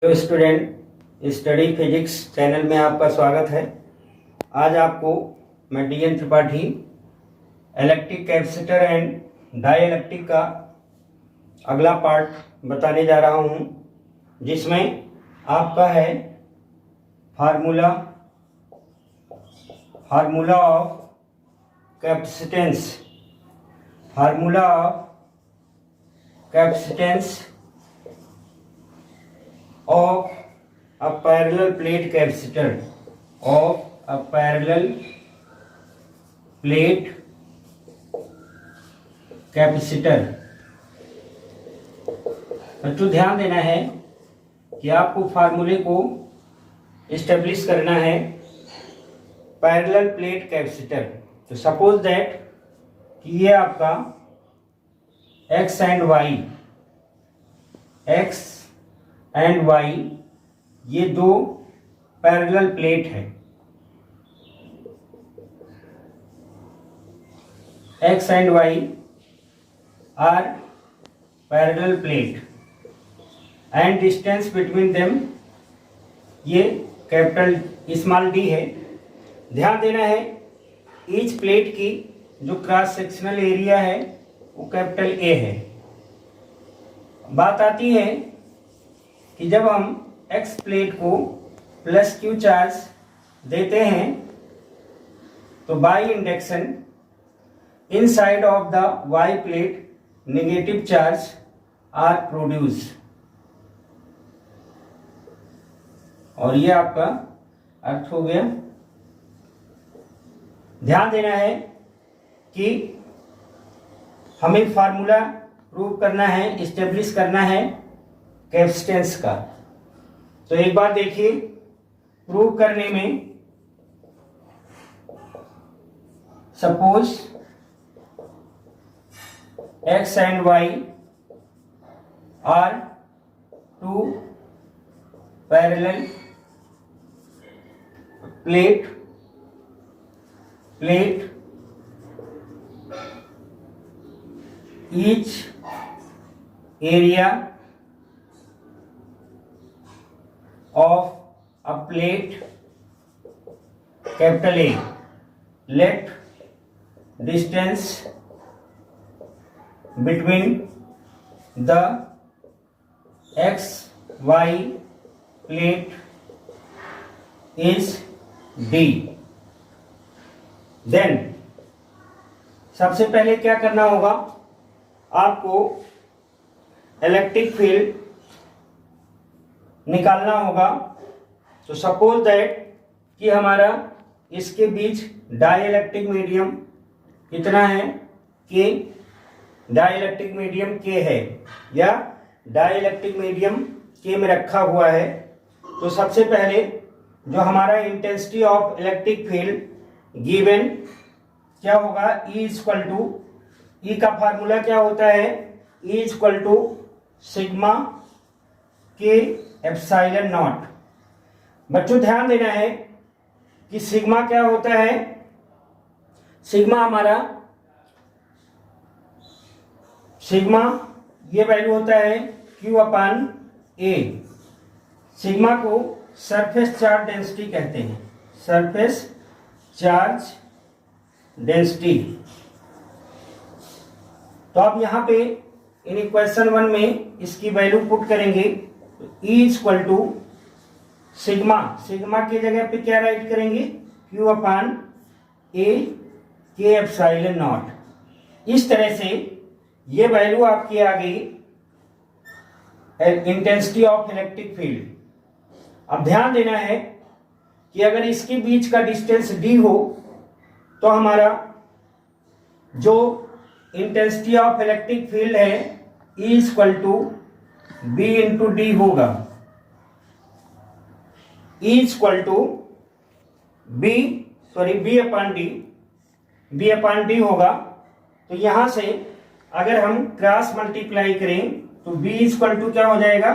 Hello student, study physics channel में आपका स्वागत है। आज आपको मैं D N. Tripathi electric capacitor and dielectric का अगला पार्ट बताने जा रहा हूं, जिसमें आपका है formula of capacitance of a parallel plate capacitor बच्चों ध्यान देना है कि आपको फार्मूले को इस्टेब्लिश करना है पैरेलल प्लेट कैपेसिटर। तो सपोज दैट कि ये आपका एक्स एंड वाई ये दो पैरेलल प्लेट है। X and Y are parallel plate and distance between them ये कैपिटल स्मॉल डी है। ध्यान देना है ईच प्लेट की जो क्रॉस सेक्शनल एरिया है वो कैपिटल ए है। बात आती है कि जब हम एक्स प्लेट को प्लस क्यू चार्ज देते हैं तो by induction inside of the Y plate negative charge are produce, और ये आपका अर्थ हो गया। ध्यान देना है कि हमें फार्मूला प्रूव करना है, इस्टेब्लिश करना है कैपेसिटेंस का। तो एक बार देखिए, प्रूव करने में suppose X and Y are two parallel plate each area of a plate capital A, let distance between the x y plate is D। Then सबसे पहले क्या करना होगा, आपको इलेक्ट्रिक फील्ड निकालना होगा। तो सपोज दैट कि हमारा इसके बीच डाई इलेक्ट्रिक मीडियम कितना है, के डाई इलेक्ट्रिक मीडियम के है या डाई इलेक्ट्रिक मीडियम के में रखा हुआ है। तो सबसे पहले जो हमारा intensity of electric field given क्या होगा, E इक्वल टू, ई का फार्मूला क्या होता है, E इक्वल टू सिग्मा के एप्सिलॉन नॉट। बच्चों ध्यान देना है कि सिग्मा क्या होता है, सिग्मा ये वैल्यू होता है Q अपान A। सिग्मा को सरफेस चार्ज डेंसिटी कहते हैं, सरफेस चार्ज डेंसिटी। तो आप यहां पे इन इक्वेशन 1 में इसकी वैल्यू पुट करेंगे। तो E इक्वल टू सिग्मा की जगह पे क्या राइट करेंगे, Q अपान A के एप्सिलॉन नॉट। इस तरह से ये वैल्यू आपकी आ गई इंटेंसिटी ऑफ इलेक्ट्रिक फील्ड। अब ध्यान देना है कि अगर इसके बीच का डिस्टेंस D हो तो हमारा जो इंटेंसिटी ऑफ इलेक्ट्रिक फील्ड है E equal to B into D होगा। E equal to B upon D होगा। तो यहां से अगर हम क्रॉस मल्टीप्लाई करें तो B इक्वल टू क्या हो जाएगा,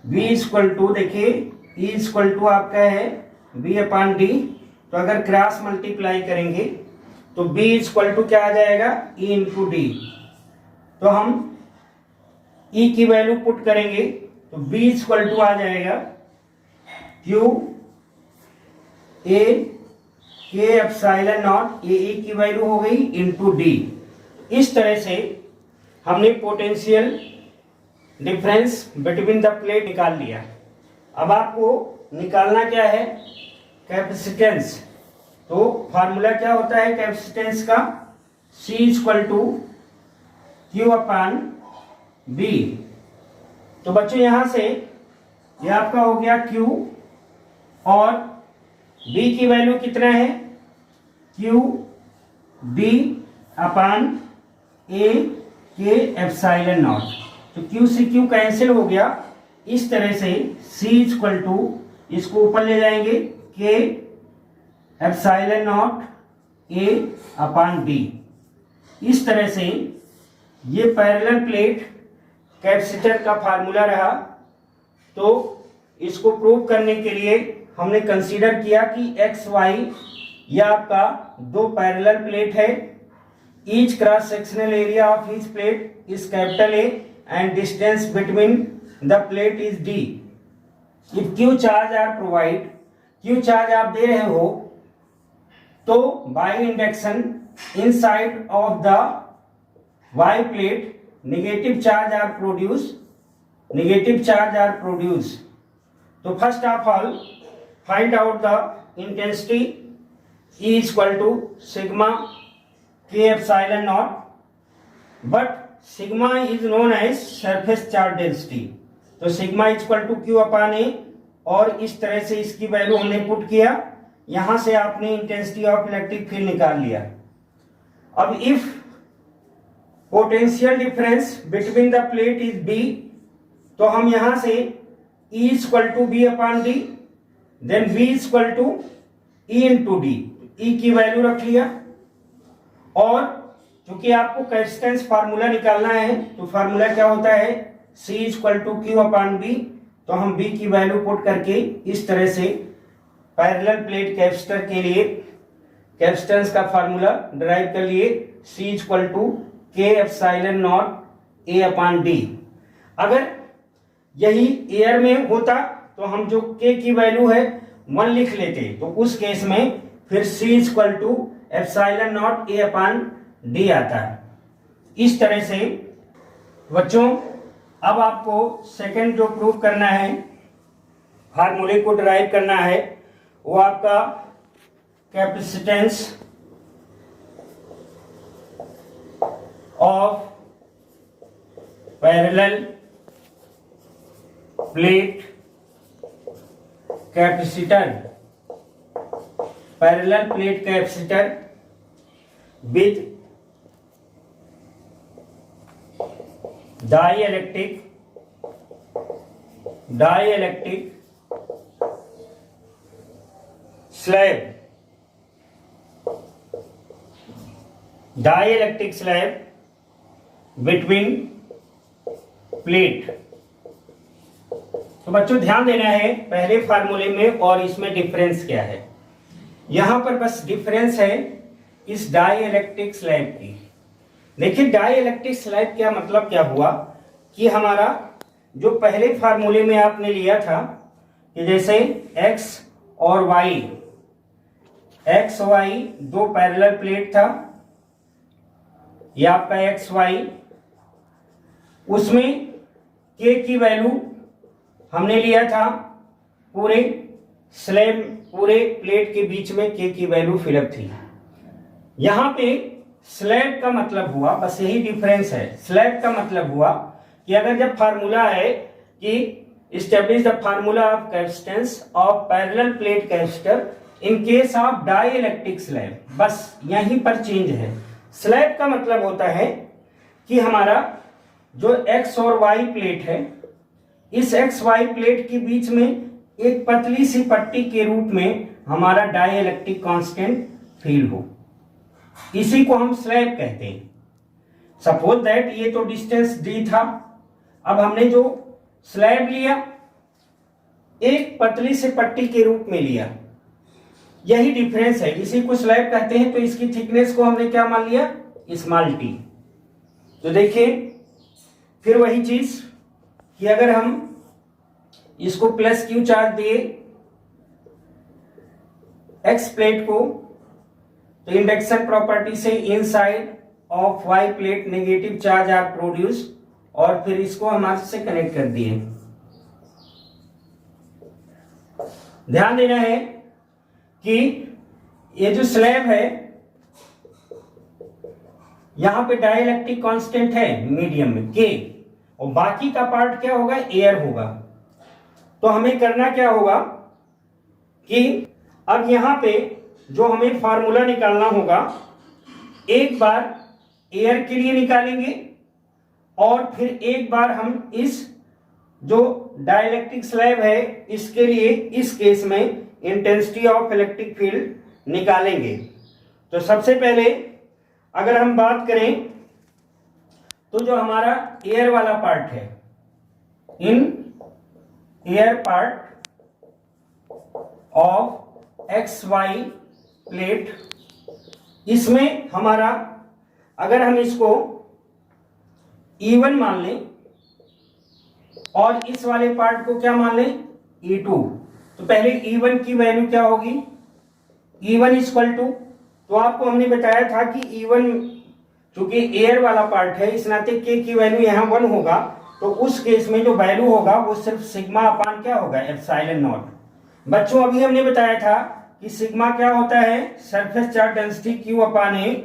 B इक्वल टू, देखिए E इक्वल टू आपका है B अपान डी। तो अगर क्रॉस मल्टीप्लाई करेंगे तो B इक्वल टू क्या आ जाएगा, E इंटू डी। तो हम E की वैल्यू पुट करेंगे तो B इक्वल टू आ जाएगा क्यू ए के एप्सिलॉन नॉट ए की वैल्यू हो गई इंटू डी। इस तरह से हमने potential difference between the plate निकाल लिया। अब आपको निकालना क्या है, कैपेसिटेंस। तो फार्मूला क्या होता है कैपेसिटेंस का, C equal to Q upon B. तो बच्चों यहां से ये आपका हो गया Q और B की वैल्यू कितना है, क्यू बी अपान ए के एप्सिलॉन नॉट। तो Q से Q कैंसिल हो गया। इस तरह से C इक्वल टू, इसको ऊपर ले जाएंगे, K epsilon naught A upon B. इस तरह से ये पैरेलल प्लेट कैपेसिटर का फार्मूला रहा। तो इसको प्रूव करने के लिए हमने कंसीडर किया कि एक्स वाई यह आपका दो पैरेलल प्लेट है। Each cross sectional area of each plate is capital A and distance between the plate is D. If Q charge are provide, Q charge आप दे रहे हो तो by induction inside of the Y plate negative charge are produce. तो first of all find out the intensity E equal to sigma के epsilon naught, but sigma is known as surface charge density. तो sigma equal to Q अपान ए, और इस तरह से इसकी value हमने put किया। यहां से आपने इंटेंसिटी ऑफ इलेक्ट्रिक फील्ड निकाल लिया। अब if potential difference between the plate is B, तो हम यहां से E equal to B upon D, then V equal to E into D. E की वैल्यू रख लिया, और चूंकि आपको कैपेसिटेंस फार्मूला निकालना है तो फार्मूला क्या होता है, C equal to Q upon B. तो हम B की वैल्यू पुट करके इस तरह से पैरेलल प्लेट कैपेसिटर के लिए कैपेसिटेंस का फार्मूला डिराइव कर लिए, C इक्वल टू के epsilon naught A upon D. अगर यही एयर में होता तो हम जो K की वैल्यू है 1 लिख लेते, तो उस केस में फिर C equal to epsilon naught A upon D आता है। इस तरह से बच्चों अब आपको सेकंड जो प्रूफ करना है, फार्मूले को डिराइव करना है, वो आपका capacitance of parallel plate capacitor, parallel plate capacitor with dielectric slab, dielectric slab between plate. तो बच्चों ध्यान देना है पहले फार्मूले में और इसमें डिफरेंस क्या है। यहां पर बस डिफरेंस है इस डाइइलेक्ट्रिक स्लैब की। देखिए डाइइलेक्ट्रिक स्लैब क्या मतलब क्या हुआ कि हमारा जो पहले फार्मूले में आपने लिया था कि जैसे x और y, एक्स वाई दो पैरेलल प्लेट था, यह आपका एक्स वाई, उसमें k की वैल्यू हमने लिया था पूरे स्लैब, पूरे प्लेट के बीच में k की वैल्यू फिलअप थी। यहां पे स्लैब का मतलब हुआ, बस यही डिफरेंस है, स्लैब का मतलब हुआ कि अगर जब फार्मूला है कि establish the formula of capacitance of parallel plate capacitor in case of dielectric slab, बस यहीं पर चेंज है। स्लैब का मतलब होता है कि हमारा जो एक्स और वाई प्लेट है, इस एक्स वाई प्लेट के बीच में एक पतली सी पट्टी के रूप में हमारा डाइइलेक्ट्रिक कांस्टेंट फील हो, इसी को हम स्लैब कहते हैं। सपोज दैट ये तो डिस्टेंस d था, अब हमने जो स्लैब लिया एक पतली से पट्टी के रूप में लिया, यही डिफरेंस है, इसी को स्लैब कहते हैं। तो इसकी थिकनेस को हमने क्या मान लिया, स्मॉल t। तो देखिए फिर वही चीज कि अगर हम इसको प्लस क्यू चार्ज दिए एक्स प्लेट को, तो इंडक्शन प्रॉपर्टी से inside of Y plate negative charge are produce, और फिर इसको हमारे से कनेक्ट कर दिए। ध्यान देना है कि ये जो स्लैब है यहां पे डाइलेक्ट्रिक कांस्टेंट है मीडियम में के, और बाकी का पार्ट क्या होगा, एयर होगा। तो हमें करना क्या होगा कि अब यहां पे जो हमें फार्मूला निकालना होगा, एक बार एयर के लिए निकालेंगे और फिर एक बार हम इस जो डाइलेक्ट्रिक स्लैब है इसके लिए इस केस में इंटेंसिटी ऑफ इलेक्ट्रिक फील्ड निकालेंगे। तो सबसे पहले अगर हम बात करें तो जो हमारा एयर वाला पार्ट है, in air part of X Y plate, इसमें हमारा अगर हम इसको E1 मान लें और इस वाले पार्ट को क्या मान लें, E2, तो पहले E1 की वैल्यू क्या होगी, E1 इक्वल टू, तो आपको हमने बताया था कि E1 चूंकि एयर वाला पार्ट है इस नाते K की वैल्यू यहाँ 1 होगा, तो उस केस में जो वैल्यू होगा वो सिर्फ सिग्मा अपान क्या होगा, एप्सिलॉन नॉट। बच्चों अभी हमने बताया था कि सिग्मा क्या होता है, surface charge density Q upon A,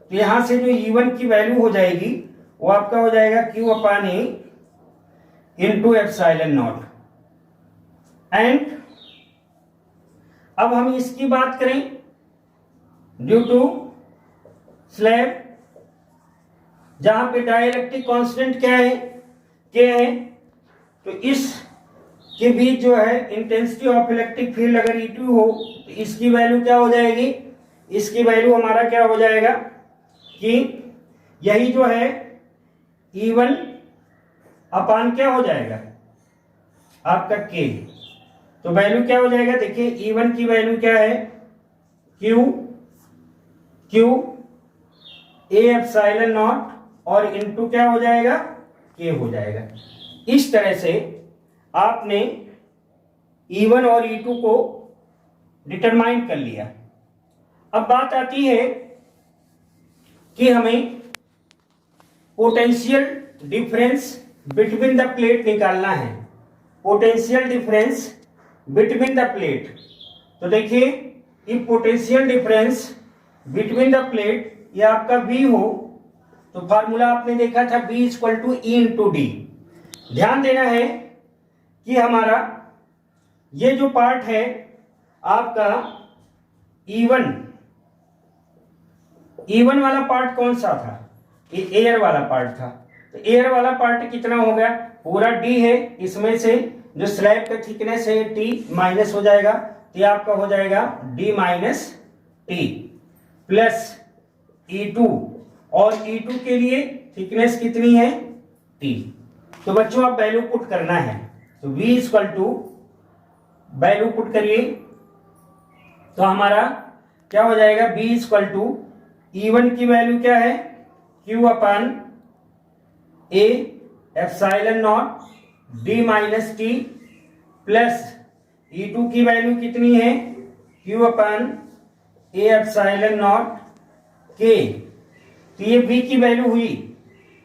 तो यहां से जो E1 की वैल्यू हो जाएगी वो आपका हो जाएगा Q upon A into epsilon not. And अब हम इसकी बात करें, ड्यू टू स्लैब जहां पे डाइलेक्ट्रिक कांस्टेंट क्या है, K है, तो इस के बीच जो है इंटेंसिटी ऑफ इलेक्ट्रिक फील्ड अगर E2 हो तो इसकी वैल्यू क्या हो जाएगी, इसकी वैल्यू हमारा क्या हो जाएगा कि यही जो है E1 अपान क्या हो जाएगा आपका K, तो वैल्यू क्या हो जाएगा, देखिए E1 की वैल्यू क्या है, Q A एप्सिलॉन नॉट और इनटू क्या हो जाएगा, K हो जाएगा। इस तरह से आपने E1 और E2 को डिटरमाइन कर लिया। अब बात आती है कि हमें potential difference between the plate निकालना है, potential difference between the plate. तो देखिए if potential difference between the plate ये आपका V हो तो फार्मूला आपने देखा था B equal to E into D. ध्यान देना है कि हमारा ये जो पार्ट है आपका E1 वाला पार्ट कौन सा था, ये एयर वाला पार्ट था, तो एयर वाला पार्ट कितना हो गया, पूरा D है, इसमें से जो स्लैब का थिकनेस है T माइनस हो जाएगा, तो ये आपका हो जाएगा D minus T plus E2, और E2 के लिए थिकनेस कितनी है T। तो बच्चों आप वैल्यू पुट करना है, तो V equal to value put करिए, तो हमारा क्या हो जाएगा, B इक्वल टू E1 की वैल्यू क्या है, Q upon A epsilon not D minus T plus E2 की वैल्यू कितनी है, Q upon A epsilon not K, तो ये B की वैल्यू हुई।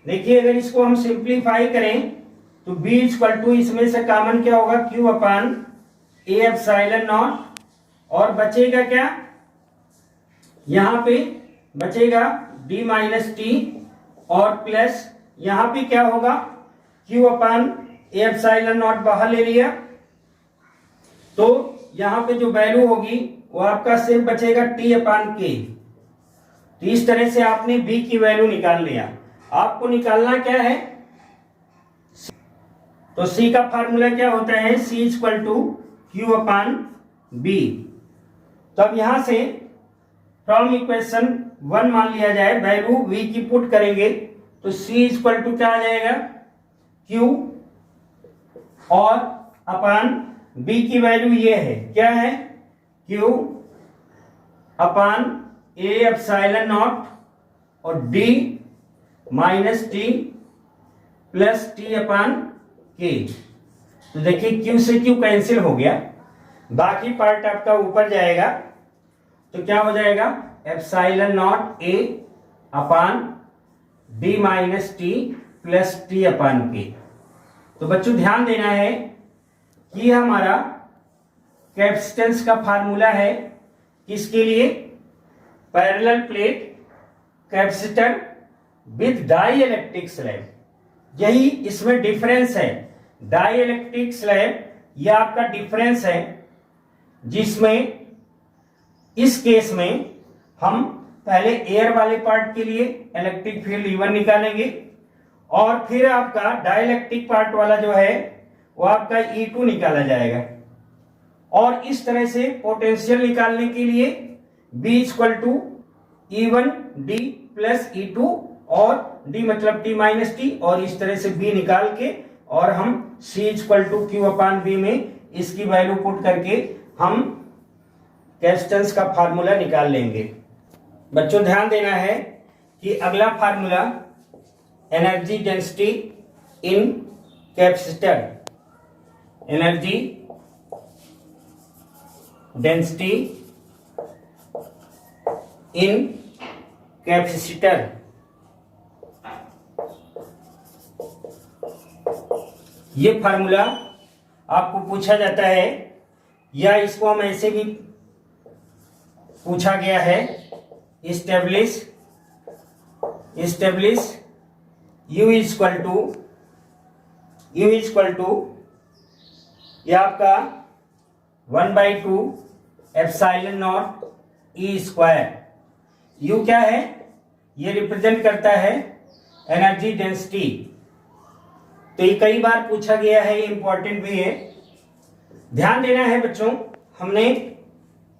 देखिए अगर इसको हम सिंप्लीफाई करें तो B इक्वल टू इसमें से कॉमन क्या होगा, Q upon A epsilon not, और बचेगा क्या, यहां पे बचेगा D माइनस T, और प्लस यहां पे क्या होगा, Q upon A epsilon not बाहर ले लिया, तो यहां पे जो वैल्यू होगी वो आपका सिर्फ बचेगा T अपान K। तो इस तरह से आपने B की वैल्यू निकाल लिया। आपको निकालना क्या है, तो C का फार्मूला क्या होता है, C equal to Q upon B। तो अब यहां से फ्रॉम इक्वेशन 1 मान लिया जाए, वैल्यू V की पुट करेंगे तो C इक्वल टू क्या आ जाएगा, Q, और अपान B की वैल्यू ये है, क्या है, Q upon A epsilon not और D minus T plus T अपान K। तो देखिए Q से Q कैंसिल हो गया, बाकी पार्ट आपका ऊपर जाएगा, तो क्या हो जाएगा epsilon naught A upon B minus T plus T upon K। तो बच्चों ध्यान देना है कि हमारा कैपेसिटेंस का फार्मूला है किसके लिए, parallel plate capacitor with dielectric slab. यही इसमें डिफरेंस है, डाई इलेक्ट्रिक स्लैब यह आपका डिफरेंस है, जिसमें इस केस में हम पहले एयर वाले पार्ट के लिए इलेक्ट्रिक फील्ड E1 निकालेंगे और फिर आपका डाइलेक्ट्रिक पार्ट वाला जो है वो आपका E2 निकाला जाएगा। और इस तरह से पोटेंशियल निकालने के लिए B equal to E1 D plus E2 और D मतलब T माइनस T, और इस तरह से B निकाल के और हम C equal to Q upon B में इसकी वैल्यू पुट करके हम कैपेसिटेंस का फार्मूला निकाल लेंगे। बच्चों ध्यान देना है कि अगला formula energy density in capacitor, energy density in capacitor. ये फार्मूला आपको पूछा जाता है या इसको हम ऐसे भी पूछा गया है, इस्टेब्लिश U इक्वल टू यह आपका 1/2 epsilon not E square. U क्या है, ये रिप्रेजेंट करता है एनर्जी डेंसिटी। तो ये कई बार पूछा गया है, ये इंपॉर्टेंट भी है, ध्यान देना है बच्चों। हमने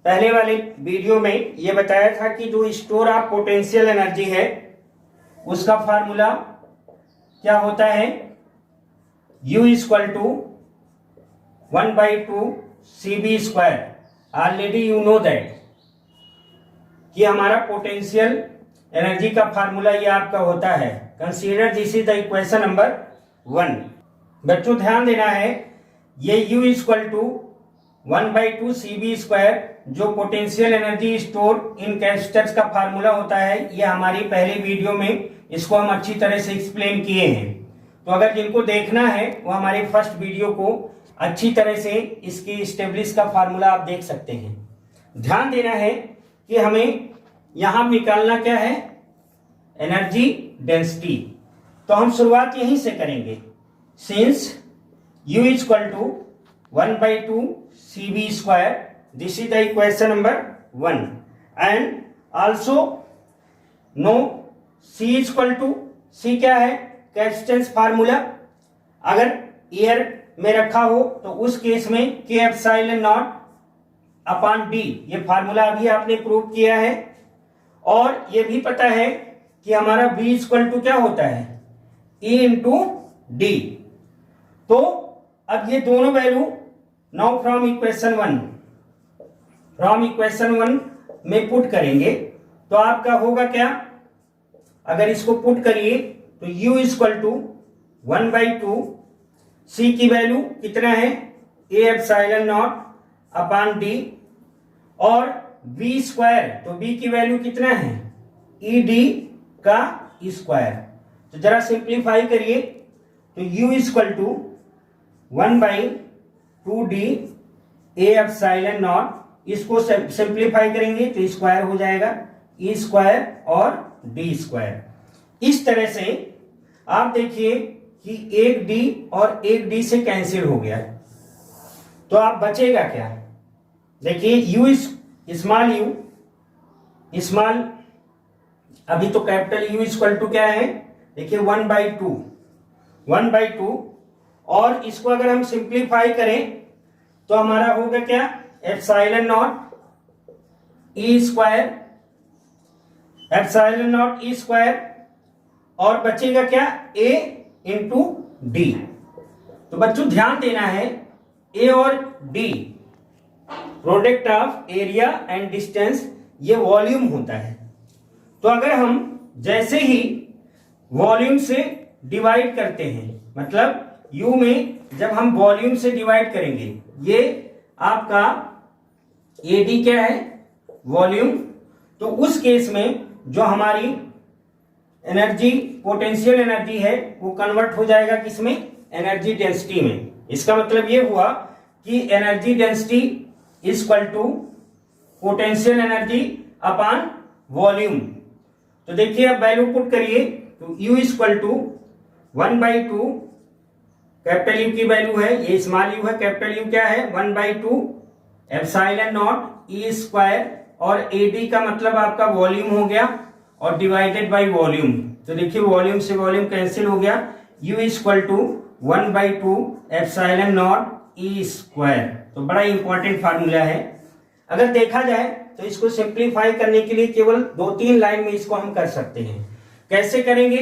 पहले वाले वीडियो में ये बताया था कि जो स्टोर ऑफ पोटेंशियल एनर्जी है उसका फार्मूला क्या होता है, U equal to 1/2 CB square. Already you know that कि हमारा पोटेंशियल एनर्जी का फार्मूला ये आपका होता है। Consider this is the equation number 1। बच्चों ध्यान देना है, ये U equal to 1/2 CB square जो potential energy store in capacitors का फार्मूला होता है, ये हमारी पहले वीडियो में इसको हम अच्छी तरह से एक्सप्लेन किए हैं। तो अगर जिनको देखना है वो हमारे फर्स्ट वीडियो को अच्छी तरह से इसकी इस्टेब्लिश का फार्मूला आप देख सकते हैं। ध्यान देना है कि हमें यहां निकालना क्या है, एनर्जी डेंसिटी। तो हम शुरुआत यहीं से करेंगे, since U equal to 1/2 CB square, this is the equation number 1 and also no C equal to, C क्या है, कैपेसिटेंस फार्मूला। अगर एयर में रखा हो तो उस केस में K epsilon not upon D, ये फार्मूला अभी आपने प्रूव किया है। और ये भी पता है कि हमारा B इक्वल टू क्या होता है, E इंटू D। तो अब ये दोनों वैल्यू नाउ फ्रॉम इक्वेशन 1 में पुट करेंगे तो आपका होगा क्या, अगर इसको पुट करिए तो U इक्वल टू 1/2 C की वैल्यू कितना है, A epsilon not upon D, और B स्क्वायर, तो B की वैल्यू कितना है, ED का स्क्वायर। तो जरा सिंप्लीफाई करिए तो U equal to 1/2D A epsilon naught, इसको सिंप्लीफाई करेंगे तो स्क्वायर हो जाएगा, E स्क्वायर और D स्क्वायर। इस तरह से आप देखिए कि एक D और एक D से कैंसिल हो गया, तो आप बचेगा क्या, देखिए U स्मॉल अभी तो कैपिटल U इक्वल टू क्या है, देखिए 1/2 और इसको अगर हम सिंप्लीफाई करें तो हमारा होगा क्या, एप्सिलॉन नॉट E स्क्वायर और बचेगा क्या, A इंटू D। तो बच्चों ध्यान देना है, A और D product of area and distance, ये वॉल्यूम होता है। तो अगर हम जैसे ही वॉल्यूम से डिवाइड करते हैं, मतलब U में जब हम वॉल्यूम से डिवाइड करेंगे, ये आपका एडी क्या है, वॉल्यूम, तो उस केस में जो हमारी एनर्जी, पोटेंशियल एनर्जी है, वो कन्वर्ट हो जाएगा किसमें, एनर्जी डेंसिटी में। इसका मतलब ये हुआ कि energy density is equal to potential energy upon volume. तो देखिए अब वैल्यू पुट करिए, तो U is equal to 1/2, capital U की वैल्यू है, ये स्मॉल यू है, कैपिटल यू क्या है 1/2 एप्सिलॉन नॉट ई स्क्वायर, और एडी का मतलब आपका वॉल्यूम हो गया, और डिवाइडेड बाय वॉल्यूम। तो देखिए वॉल्यूम से वॉल्यूम कैंसिल हो गया, U is equal to 1/2 epsilon naught E square. तो बड़ा इंपॉर्टेंट फार्मूला है। अगर देखा जाए तो इसको सिंप्लीफाई करने के लिए केवल 2-3 लाइन में इसको हम कर सकते हैं। कैसे करेंगे,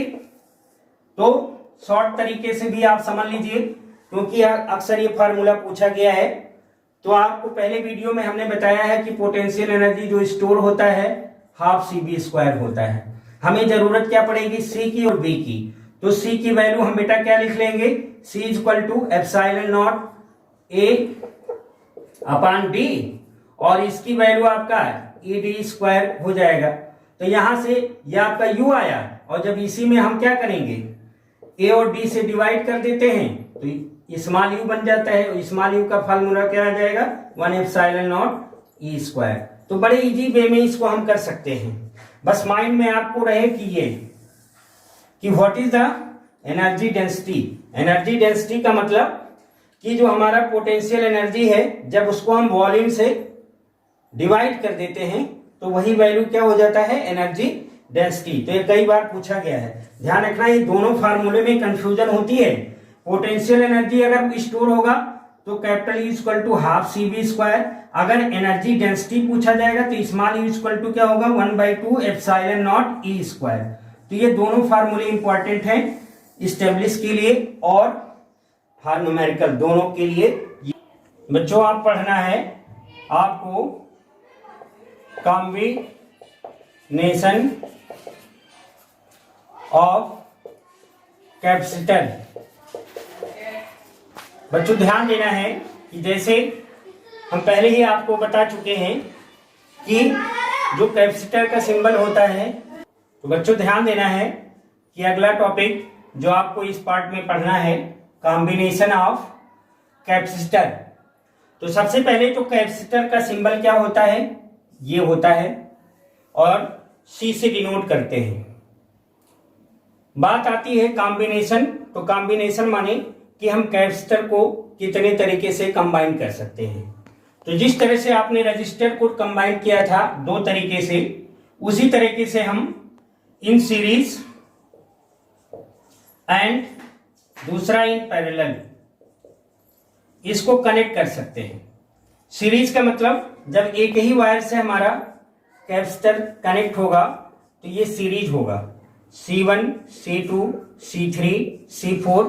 तो शॉर्ट तरीके से भी आप समझ लीजिए, क्योंकि अक्सर ये फार्मूला पूछा गया है। तो आपको पहले वीडियो में हमने बताया है कि पोटेंशियल एनर्जी जो स्टोर होता है हाफ CV² होता है। हमें जरूरत क्या पड़ेगी, C की और B की। तो C की वैल्यू हम बेटा क्या लिख लेंगे, C is equal to epsilon naught A upon D, और इसकी वैल्यू आपका ED² हो जाएगा। तो यहां से ये आपका U आया, और जब इसी में हम क्या करेंगे, A और D से डिवाइड कर देते हैं तो स्मॉल यू बन जाता है, और स्मॉल यू का फार्मूला क्या आ जाएगा 1 एप्सिलॉन नॉट E²। तो बड़े इजी वे में इसको हम कर सकते हैं। बस माइंड में आपको रहे कि what is the energy density. Energy density का मतलब कि जो हमारा पोटेंशियल एनर्जी है, जब उसको हम वॉल्यूम से डिवाइड कर देते हैं तो वही वैल्यू क्या हो जाता है, एनर्जी डेंसिटी। तो ये कई बार पूछा गया है, ध्यान रखना ये दोनों फार्मूले में कंफ्यूजन होती है। पोटेंशियल एनर्जी अगर स्टोर होगा तो capital E equal to half CV², अगर एनर्जी डेंसिटी पूछा जाएगा तो स्मॉल u इक्वल टू क्या होगा 1/2 एप्सिलॉन नॉट E²। तो ये दोनों फार्मूले इंपॉर्टेंट हैं स्टेब्लिश के लिए और फॉर न्यूमेरिकल, दोनों के लिए। बच्चों आप पढ़ना है आपको कॉम्बिनेशन ऑफ कैपेसिटर। बच्चों ध्यान देना है कि जैसे हम पहले ही आपको बता चुके हैं कि जो कैपेसिटर का सिंबल होता है, तो बच्चों ध्यान देना है कि अगला टॉपिक जो आपको इस पार्ट में पढ़ना है कॉम्बिनेशन ऑफ कैपेसिटर। तो सबसे पहले तो कैपेसिटर का सिंबल क्या होता है, ये होता है, और C से डिनोट करते हैं। बात आती है कॉम्बिनेशन, तो कॉम्बिनेशन माने कि हम कैपेसिटर को कितने तरीके से कंबाइन कर सकते हैं। तो जिस तरह से आपने रजिस्टर को कंबाइन किया था 2 तरीके से, उसी तरीके से हम इन सीरीज एंड दूसरा इन पैरेलल इसको कनेक्ट कर सकते हैं। सीरीज का मतलब जब एक ही वायर से हमारा कैपेसिटर कनेक्ट होगा तो ये सीरीज होगा, C1, C2, C3, C4,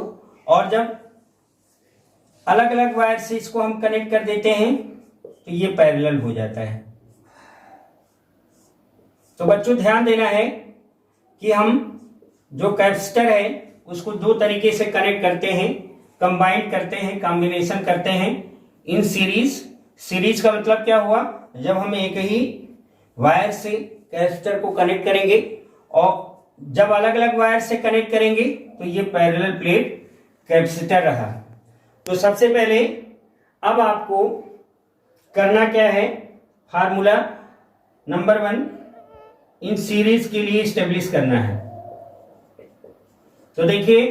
और जब अलग अलग वायर से इसको हम कनेक्ट कर देते हैं तो ये पैरेलल हो जाता है। तो बच्चों ध्यान देना है कि हम जो कैपेसिटर है उसको 2 तरीके से कनेक्ट करते हैं, कंबाइन करते हैं, कॉम्बिनेशन करते हैं इन सीरीज। सीरीज का मतलब क्या हुआ, जब हम एक ही वायर से कैपेसिटर को कनेक्ट करेंगे और जब अलग अलग वायर से कनेक्ट करेंगे तो ये पैरेलल प्लेट कैपेसिटर रहा। तो सबसे पहले अब आपको करना क्या है, फार्मूला नंबर 1 इन सीरीज के लिए स्टेब्लिश करना है। तो देखिए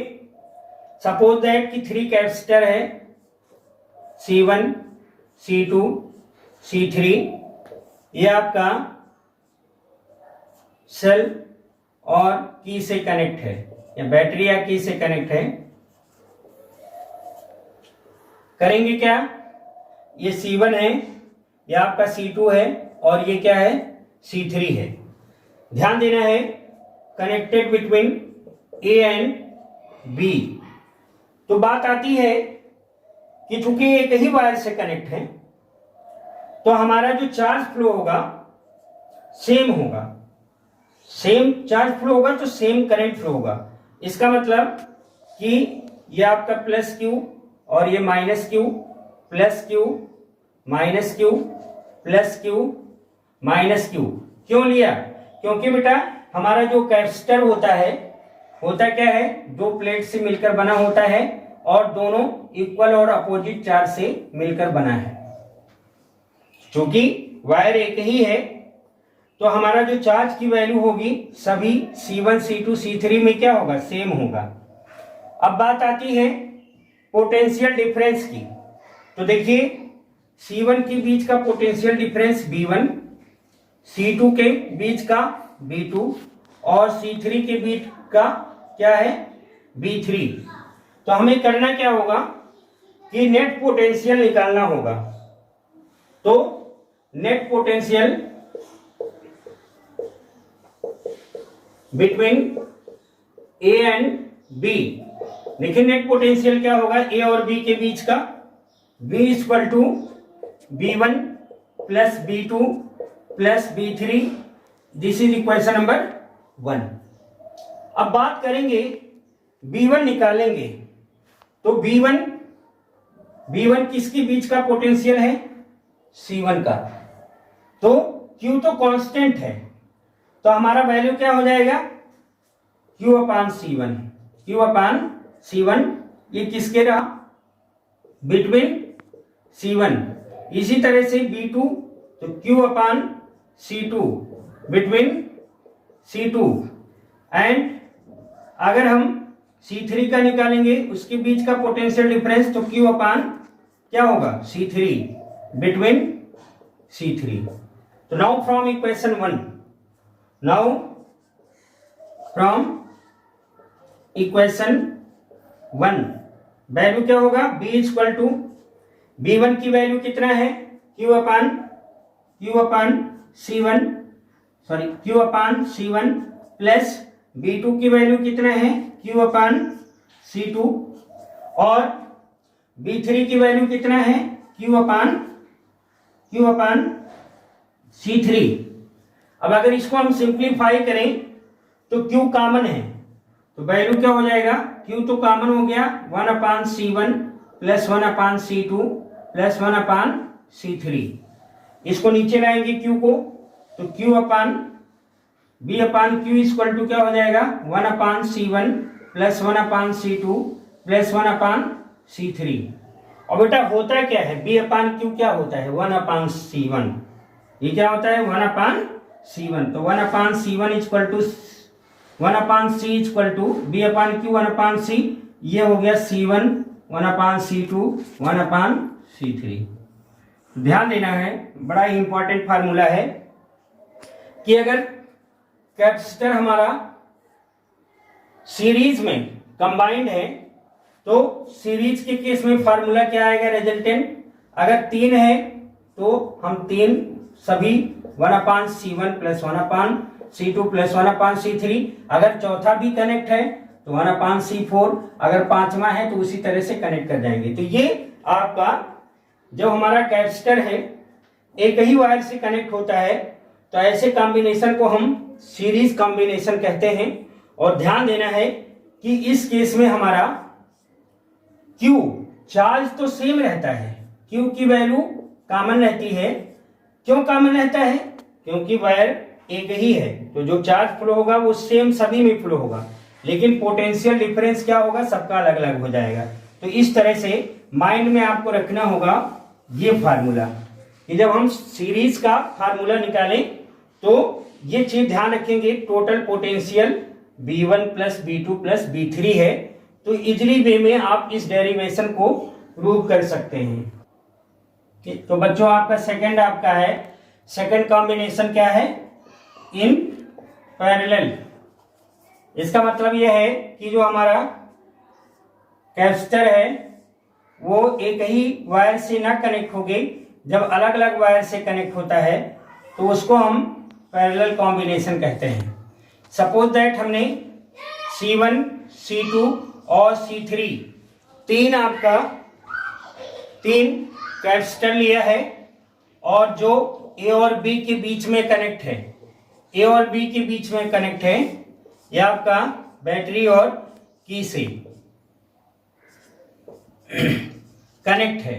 सपोज दैट कि 3 कैपेसिटर है, C1, C2, C3, ये आपका सेल और की से कनेक्ट है, या बैटरी या की से कनेक्ट है। करेंगे क्या, ये C1 है, ये आपका C2 है, और ये क्या है C3 है। ध्यान देना है connected between A and B। तो बात आती है कि चूंकि एक ही वायर से कनेक्ट है तो हमारा जो चार्ज फ्लो होगा सेम होगा, सेम चार्ज फ्लो होगा तो सेम करंट फ्लो होगा। इसका मतलब कि ये आपका +Q और ये minus Q plus Q minus Q plus Q minus Q. क्यों लिया? क्योंकि बेटा हमारा जो कैपेसिटर होता क्या है, दो प्लेट से मिलकर बना होता है और दोनों इक्वल और अपोजिट चार्ज से मिलकर बना है। क्योंकि वायर एक ही है तो हमारा जो चार्ज की वैल्यू होगी सभी C1 C2 C3 में क्या होगा, सेम होगा। अब बात आती है पोटेंशियल डिफरेंस की। तो देखिए C1 के बीच का पोटेंशियल डिफरेंस V1, C2 के बीच का V2 और C3 के बीच का क्या है, V3। तो हमें करना क्या होगा कि नेट पोटेंशियल निकालना होगा। तो net potential between A and B, देखिए नेट पोटेंशियल क्या होगा A और B के बीच का, V equal to B1 plus B2 plus B3, this is equation number 1। अब बात करेंगे B1 निकालेंगे। तो B1 किसके बीच का पोटेंशियल है, C1 का। तो Q तो कांस्टेंट है तो हमारा वैल्यू क्या हो जाएगा, Q अपान C1। ये किसके रहा, बिटवीन C1। इसी तरह से B2 तो Q upon C2 between C2। And अगर हम C3 का निकालेंगे उसके बीच का पोटेंशियल डिफरेंस तो Q अपान क्या होगा, C3 बिटवीन C3। तो now from equation 1, now from equation 1 value क्या होगा, B इक्वल टू B1 की वैल्यू कितना है, Q अपान C1 प्लस B2 की वैल्यू कितना है, Q अपान C2 और B3 की वैल्यू कितना है, Q अपान C3। अब अगर इसको हम सिंप्लीफाई करें तो Q कॉमन है तो वैल्यू क्या हो जाएगा, Q तो कॉमन हो गया 1 अपान C1 प्लस 1 अपान C2 प्लस 1 अपान C3। इसको नीचे लाएंगे Q को तो Q upon B upon Q equal to क्या हो जाएगा, 1 अपान C1 प्लस 1 अपान C2 प्लस 1 अपान C3। और बेटा होता क्या है, B अपान Q क्या होता है, 1 अपान C1। ये क्या होता है, 1 अपान C1। तो 1 upon C1 equal to 1 upon C equal to B upon Q 1 upon C। ये हो गया C1 1 अपान C2 1 अपान C3। ध्यान देना है, बड़ा ही इंपॉर्टेंट फार्मूला है कि अगर कैपेसिटर हमारा सीरीज में कंबाइंड है तो सीरीज के केस में फार्मूला क्या आएगा, रिजल्टेंट। अगर 3 है तो हम 3 सभी 1 अपान C1 प्लस 1 अपान C2 प्लस 1 अपान C3। अगर चौथा भी कनेक्ट है तो 1 अपान C4। अगर पांचवा है तो उसी तरह से कनेक्ट कर जाएंगे। तो ये आपका जब हमारा कैपेसिटर है एक ही वायर से कनेक्ट होता है तो ऐसे कॉम्बिनेशन को हम सीरीज कॉम्बिनेशन कहते हैं। और ध्यान देना है कि इस केस में हमारा Q चार्ज तो सेम रहता है, Q की वैल्यू कॉमन रहती है। क्यों कॉमन रहता है, क्योंकि वायर एक ही है तो जो चार्ज फ्लो होगा वो सेम सभी में फ्लो होगा, लेकिन पोटेंशियल डिफरेंस क्या होगा, सबका अलग अलग हो जाएगा। तो इस तरह से माइंड में आपको रखना होगा ये फार्मूला कि जब हम सीरीज का फार्मूला निकालें तो ये चीज ध्यान रखेंगे, total potential B1 plus B2 plus B3 है। तो इजिली वे में आप इस डेरिवेशन को प्रूव कर सकते हैं। तो बच्चों आपका सेकंड कॉम्बिनेशन क्या है, इन पैरेलल। इसका मतलब यह है कि जो हमारा कैपेसिटर है वो एक ही वायर से ना कनेक्ट होके जब अलग अलग वायर से कनेक्ट होता है तो उसको हम पैरेलल कॉम्बिनेशन कहते हैं। सपोज दैट हमने C1 C2 और C3 तीन कैपेसिटर लिया है और जो A और B के बीच में कनेक्ट है, A और B के बीच में कनेक्ट है, यह आपका बैटरी और की से कनेक्ट है।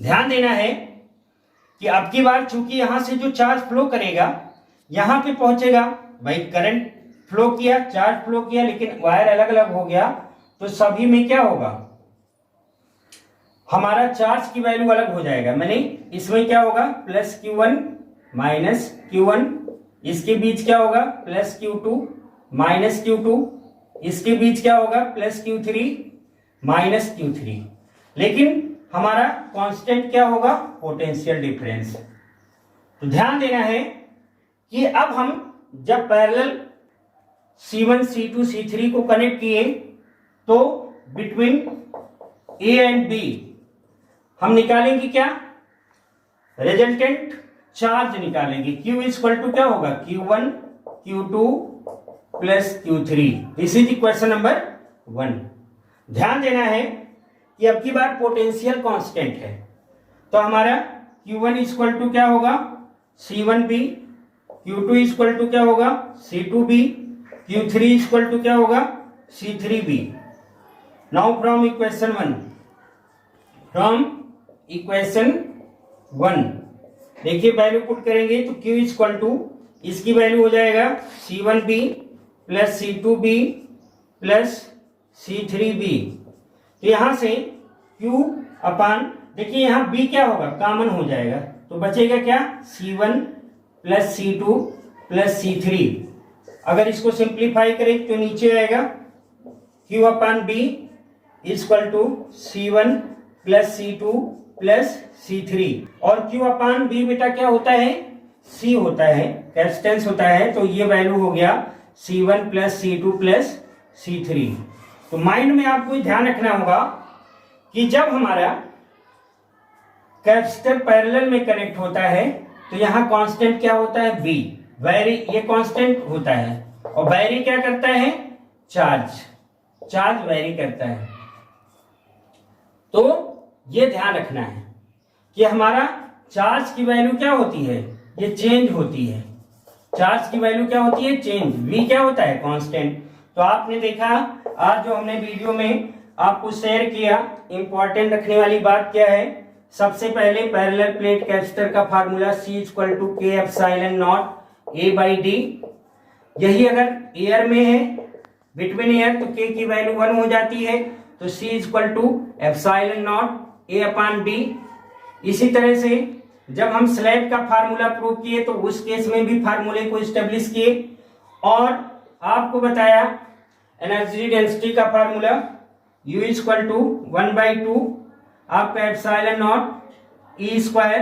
ध्यान देना है कि अब की बार चूंकि यहां से जो चार्ज फ्लो करेगा यहां पे पहुंचेगा, भाई करंट फ्लो किया, चार्ज फ्लो किया, लेकिन वायर अलग अलग हो गया, तो सभी में क्या होगा, हमारा चार्ज की वैल्यू अलग हो जाएगा। मैंने इसमें क्या होगा, प्लस Q1 माइनस Q1, इसके बीच क्या होगा, प्लस Q2 माइनस Q2, इसके बीच क्या होगा, प्लस Q3 माइनस Q3, लेकिन हमारा कांस्टेंट क्या होगा, पोटेंशियल डिफरेंस। तो ध्यान देना है कि अब हम जब पैरेलल C1 C2 C3 को कनेक्ट किए तो बिटवीन A एंड B हम निकालेंगे क्या, रिजल्टेंट चार्ज निकालेंगे। Q इक्वल टू क्या होगा, Q1 Q2 plus Q3। This is equation number 1। ध्यान देना है कि अब की बार पोटेंशियल कांस्टेंट है, तो हमारा Q1 इक्वल टू क्या होगा, C1B, Q2 इक्वल टू क्या होगा, C2B, Q3 इक्वल टू क्या होगा, C3B। नाउ फ्रॉम इक्वेशन 1 देखिए वैल्यू पुट करेंगे तो Q इक्वल टू, इसकी वैल्यू हो जाएगा C1B plus C2B plus C3B। तो यहां से Q अपान, देखिए यहां B क्या होगा, कॉमन हो जाएगा, तो बचेगा क्या, C1 plus C2 plus C3। अगर इसको सिंप्लीफाई करें तो नीचे आएगा Q upon B equal to C1 plus C2 plus C3, और Q अपान B बेटा क्या होता है, C होता है, कैपेसिटेंस होता है, तो ये वैल्यू हो गया C1 plus C2 plus C3। तो माइंड में आपको ध्यान रखना होगा कि जब हमारा कैपेसिटर पैरेलल में कनेक्ट होता है तो यहां कांस्टेंट क्या होता है, V, वैरी, ये कांस्टेंट होता है, और वैरी क्या करता है, चार्ज वैरी करता है। तो ये ध्यान रखना है कि हमारा चार्ज की वैल्यू क्या होती है, ये चेंज होती है, चार्ज की वैल्यू क्या होती है, चेंज। V क्या होता है, कांस्टेंट। तो आपने देखा आज जो हमने वीडियो में आपको शेयर किया, इंपॉर्टेंट रखने वाली बात क्या है, सबसे पहले पैरेलल प्लेट कैपेसिटर का formula C equal to K epsilon naught A by D। यही अगर एयर में है, बिटवीन एयर, तो K की वैल्यू 1 हो जाती है, तो C equal to epsilon naught A upon D। इसी तरह से जब हम स्लैब का फार्मूला प्रूव किए तो उस केस में भी फार्मूले को स्टेब्लिश किए, और आपको बताया एनर्जी डेंसिटी का फार्मूला U इक्वल टू 1/2 आपका एप्सिलॉन नॉट E स्क्वायर